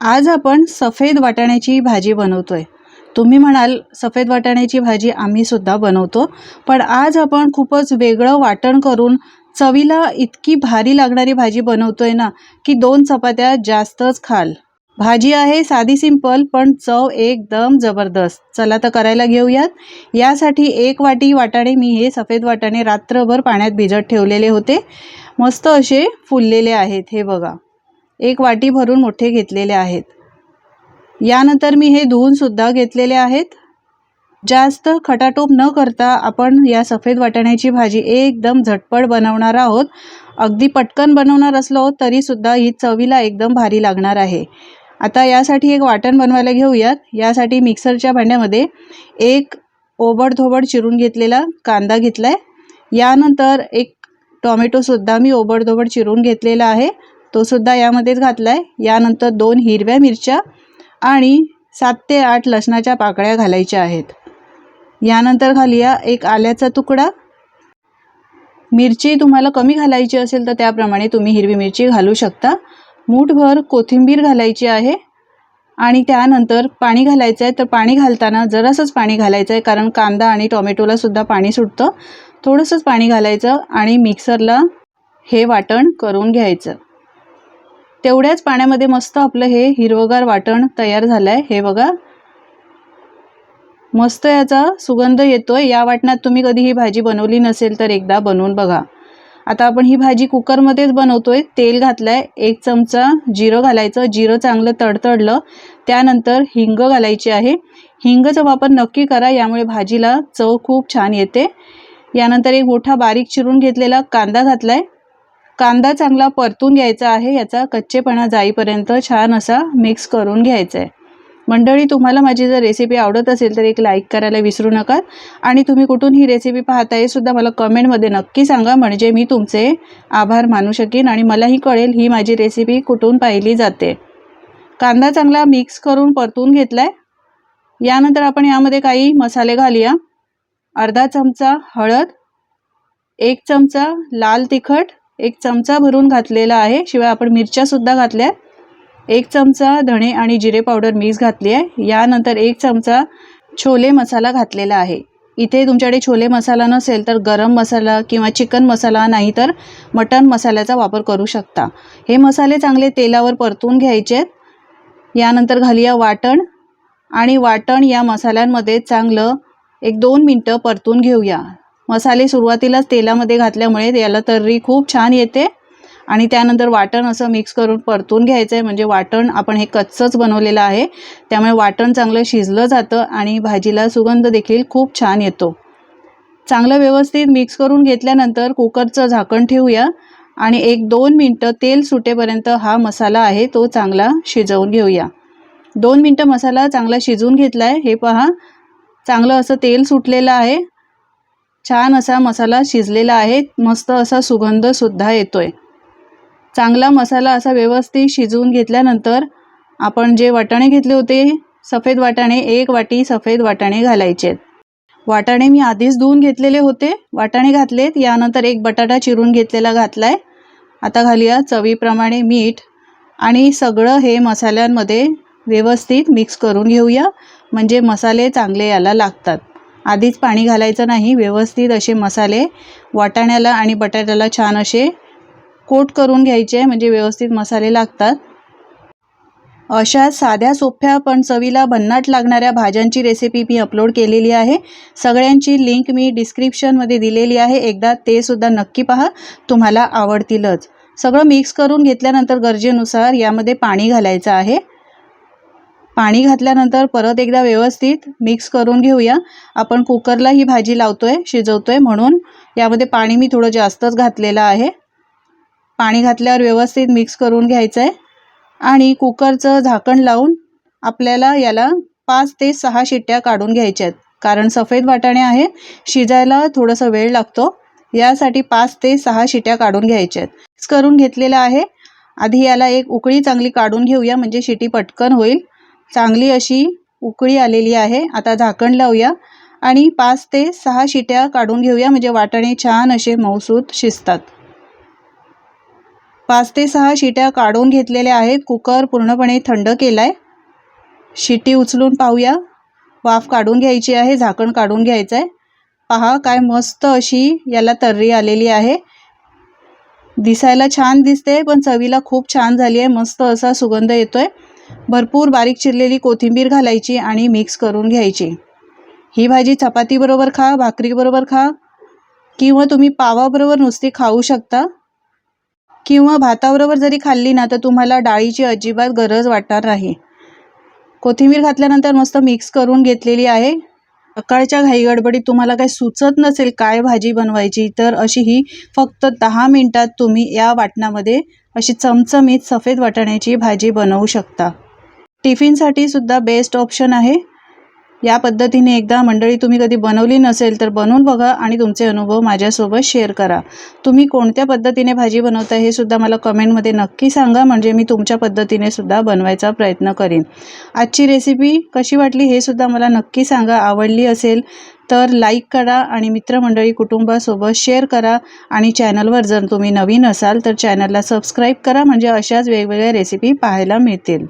आज आपण सफेद वाटाण्याची भाजी बनवतोय। तुम्ही म्हणाल सफेद वाटाण्याची भाजी आम्ही सुद्धा बनवतो, पण आज आपण खूपच वेगळं वाटण करून चवीला इतकी भारी लागणारी भाजी बनवतोय ना, की 2 चपात्या जास्तच खाल। भाजी आहे साधी सिंपल, पण चव एकदम जबरदस्त। चला तर करायला घेऊयात। यासाठी 1 वाटी वाटाणे, मी हे सफेद वाटाणे रात्रभर पाण्यात भिजत ठेवलेले होते। मस्त असे फुललेले आहेत, हे बघा। 1 वाटी भरून मोठे घेतलेले आहेत। यानंतर मी हे धुवून सुद्धा घेतलेले आहेत। जास्त खटाटोप न करता आपण या सफेद वाटाण्याची भाजी एकदम झटपट बनवणार आहोत। अगदी पटकन बनवणार असलो तरी सुद्धा ही चवीला एकदम भारी लागणार आहे। आता यासाठी एक वाटण बनवायला घेऊयात। यासाठी मिक्सरच्या भांड्यामध्ये एक ओबडधोबड चिरून घेतलेला कांदा घेतलाय। यानंतर एक टोमॅटो सुद्धा मी ओबडधोबड चिरून घेतलेला आहे, तो सुद्धा यामध्येच घातलाय। यानंतर 2 हिरव्या मिरच्या आणि 7 ते 8 लसणाच्या पाकळ्या घालायच्या आहेत। यानंतर घालूया एक आल्याचा तुकडा। मिरची तुम्हाला कमी घालायची असेल तर त्याप्रमाणे तुम्ही हिरवी मिरची घालू शकता। मूठभर कोथिंबीर घालायची आहे आणि त्यानंतर पाणी घालायचं आहे। तर पाणी घालताना जरासंच पाणी घालायचं आहे, कारण कांदा आणि टोमॅटोला सुद्धा पाणी सुटतं। थोडंसंच पाणी घालायचं आणि मिक्सरला हे वाटण करून घ्यायचं। तेवढ्याच पाण्यामध्ये मस्त आपलं हे हिरवगार वाटण तयार झालंय, हे बघा। मस्त याचा सुगंध येतोय। या वाटणात तुम्ही कधी ही भाजी बनवली नसेल तर एकदा बनवून बघा। आता आपण ही भाजी कुकरमध्येच बनवतोय। तेल घातलंय, 1 चमचा जिरं घालायचं। जिरं चांगलं तडतडलं त्यानंतर हिंग घालायची आहे। हिंगचा वापर नक्की करा, यामुळे भाजीला चव खूप छान येते। यानंतर एक मोठा बारीक चिरून घेतलेला कांदा घातलाय। कांदा चांगला परतून घ्यायचा आहे, याचा कच्चेपणा जाईपर्यंत छान असा मिक्स करून घ्यायचा आहे। मंडळी, तुम्हाला माझी जर रेसिपी आवडत असेल तर एक लाईक करायला विसरू नका आणि तुम्ही कुठून ही रेसिपी पाहताय सुद्धा मला कमेंटमध्ये नक्की सांगा, म्हणजे मी तुमचे आभार मानू शकेन आणि मलाही कळेल ही माझी रेसिपी कुठून पाहिली जाते। कांदा चांगला मिक्स करून परतून घेतलाय। यानंतर आपण यामध्ये काही मसाले घालूया। अर्धा चमचा हळद, 1 चमचा लाल तिखट, 1 चमचा भरून घातलेला आहे। शिवाय आपण मिरच्या सुद्धा घातल्या। 1 चमचा धणे आणि जिरे पावडर मिक्स घातली आहे। यानंतर 1 चमचा छोले मसाला घातलेला आहे। इथे तुमच्याकडे छोले मसाला नसेल तर गरम मसाला किंवा चिकन मसाला, नाही तर मटन मसाल्याचा वापर करू शकता। हे मसाले चांगले तेलावर परतून घ्यायचे आहेत। यानंतर घालूया वाटण आणि वाटण या मसाल्यांमध्ये चांगलं 1-2 मिनिटं परतून घेऊया। मसाले सुरुवातीलाच तेलामध्ये घातल्यामुळे याला तर्री खूप छान येते आणि त्यानंतर वाटण असं मिक्स करून परतून घ्यायचं आहे, म्हणजे वाटण आपण हे कच्चंच बनवलेलं आहे, त्यामुळे वाटण चांगलं शिजलं जातं आणि भाजीला सुगंध देखील खूप छान येतो। चांगलं व्यवस्थित मिक्स करून घेतल्यानंतर कुकरचं झाकण ठेवूया आणि 1-2 मिनिटं तेल सुटेपर्यंत हा मसाला आहे तो चांगला शिजवून घेऊया। 2 मिनिटं मसाला चांगला शिजवून घेतलाय, हे पहा। चांगलं असं तेल सुटलेलं आहे, छान असा मसाला शिजलेला आहे, मस्त असा सुगंध सुद्धा येतोय। चांगला मसाला असा व्यवस्थित शिजवून घेतल्यानंतर आपण जे वाटाणे घेतले होते सफेद वाटाणे, 1 वाटी सफेद वाटाणे घालायचे। वाटाणे मी आधीच धुवून घेतलेले होते, वाटाणे घातलेत। यानंतर 1 बटाटा चिरून घेतलेला घातलाय। आता घालूया चवीप्रमाणे मीठ आणि सगळं हे मसाल्यांमध्ये व्यवस्थित मिक्स करून घेऊया, म्हणजे मसाले चांगले याला लागतात। आधीच पाणी घालायचं नाही, व्यवस्थित असे मसाले वाटाण्याला आणि बटाट्याला छान असे कोट करून घ्यायचे, म्हणजे व्यवस्थित मसाले लागतात। अशा साध्या सोप्या पण चवीला भन्नाट लागणाऱ्या भाज्यांची रेसिपी मी अपलोड केलेली आहे। सगळ्यांची लिंक मी डिस्क्रिप्शनमध्ये दिलेली आहे, एकदा ते सुद्धा नक्की पहा, तुम्हाला आवडतीलच। सगळं मिक्स करून घेतल्यानंतर गरजेनुसार यामध्ये पाणी घालायचं आहे। पाणी घातल्यानंतर परत एकदा व्यवस्थित मिक्स करून घेऊया। आपण कुकरला ही भाजी लावतोय, शिजवतोय, म्हणून यामध्ये पाणी मी थोडं जास्तच घातलेलं आहे। पाणी घातल्यावर व्यवस्थित मिक्स करून घ्यायचं आहे आणि कुकरचं झाकण लावून आपल्याला याला 5 ते 6 शिट्ट्या काढून घ्यायच्या आहेत, कारण सफेद वाटाणे आहे, शिजायला थोडासा वेळ लागतो। यासाठी 5 ते 6 शिट्ट्या काढून घ्यायच्या आहेत। मिक्स करून घेतलेलं आहे। आधी याला एक उकळी चांगली काढून घेऊया, म्हणजे शिटी पटकन होईल। चांगली अशी उकळी आलेली आहे। आता झाकण लावूया आणि 5 ते 6 शिट्ट्या काढून घेऊया, म्हणजे वाटाणे छान असे मऊसूत शिजतात। 5 ते 6 शिट्या काढून घेतलेल्या आहेत. कुकर पूर्णपणे थंड केला आहे. शिट्टी उचलून पाहूया. वाफ काढून घ्यायची आहे, झाकण काढून घ्यायचं आहे. पहा काय मस्त अशी याला तर्री आलेली आहे. दिसायला छान दिसते पण चवीला खूप छान झाली आहे. मस्त असा सुगंध येतोय. भरपूर बारीक चिरलेली कोथिंबीर घालायची आणि मिक्स करून घ्यायची. ही भाजी चपातीबरोबर खा, भाकरीबरोबर खा किंवा तुम्ही पावाबरोबर नुसती खाऊ शकता किंवा भाताबरोबर जरी खाल्ली ना तर तुम्हाला डाळीची अजिबात गरज वाटणार नाही. कोथिंबीर घातल्यानंतर मस्त मिक्स करून घेतलेली आहे. सकाळच्या घाईगडबडीत तुम्हाला काही सुचत नसेल काय भाजी बनवायची तर अशी ही फक्त 10 मिनिटात तुम्ही या वाटणामध्ये अशी चमचमीत सफेद वाटाण्याची भाजी बनवू शकता. टिफिनसाठी सुद्धा बेस्ट ऑप्शन आहे. या पद्धतीने एकदा मंडळी तुम्ही कधी बनवली नसेल तर बनवून बघा आणि तुमचे अनुभव माझ्यासोबत शेअर करा. तुम्ही कोणत्या पद्धतीने भाजी बनवता हे सुद्धा मला कमेंटमध्ये नक्की सांगा, म्हणजे मी तुमच्या पद्धतीने सुद्धा बनवायचा प्रयत्न करीन. आजची रेसिपी कशी वाटली हे सुद्धा मला नक्की सांगा. आवडली असेल तर लाईक करा आणि मित्रमंडळी कुटुंबासोबत शेअर करा आणि चॅनलवर जर तुम्ही नवीन असाल तर चॅनलला सबस्क्राईब करा, म्हणजे अशाच वेगवेगळ्या रेसिपी पाहायला मिळतील.